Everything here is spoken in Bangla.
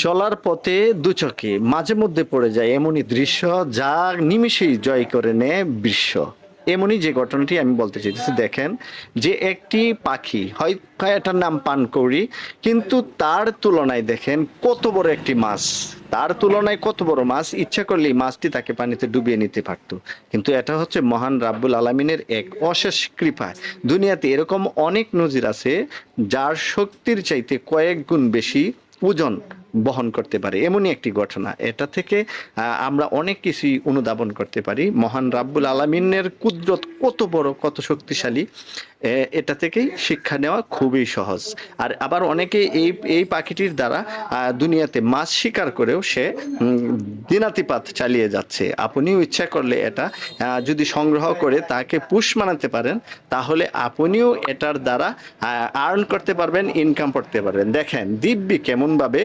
চলার পথে দুচকে মাঝে মধ্যে পড়ে যায় এমনই দৃশ্য যা নিমিষেই জয় করে নেয় বিশ্ব। এমনই যে ঘটনাটি আমি বলতে চাইতেছি, দেখেন যে একটি পাখি হয়তো এটার নাম পানকৌড়ি, কিন্তু তার তুলনায় দেখেন কত বড় একটি মাছ। তার তুলনায় কত বড় মাছ, ইচ্ছা করলেই মাছটি তাকে পানিতে ডুবিয়ে নিতে পারতো। কিন্তু এটা হচ্ছে মহান রাব্বুল আলামিনের এক অশেষ কৃপা। দুনিয়াতে এরকম অনেক নজির আছে যার শক্তির চাইতে কয়েক গুণ বেশি ওজন বহন করতে পারে। এমনই একটি ঘটনা। এটা থেকে আমরা অনেক কিছুই অনুধাবন করতে পারি মহান রাব্বুল আলামিনের কুদরত কত বড়, কত শক্তিশালী। এটা থেকেই শিক্ষা নেওয়া খুবই সহজ। আর আবার অনেকে এই এই পাখিটির দ্বারা দুনিয়াতে মাছ শিকার করেও সে দিনাতিপাত চালিয়ে যাচ্ছে। আপনিও ইচ্ছা করলে এটা যদি সংগ্রহ করে তাকে পুষ মানাতে পারেন, তাহলে আপনিও এটার দ্বারা আর্ন করতে পারবেন, ইনকাম করতে পারবেন। দেখেন দিব্যি কেমন ভাবে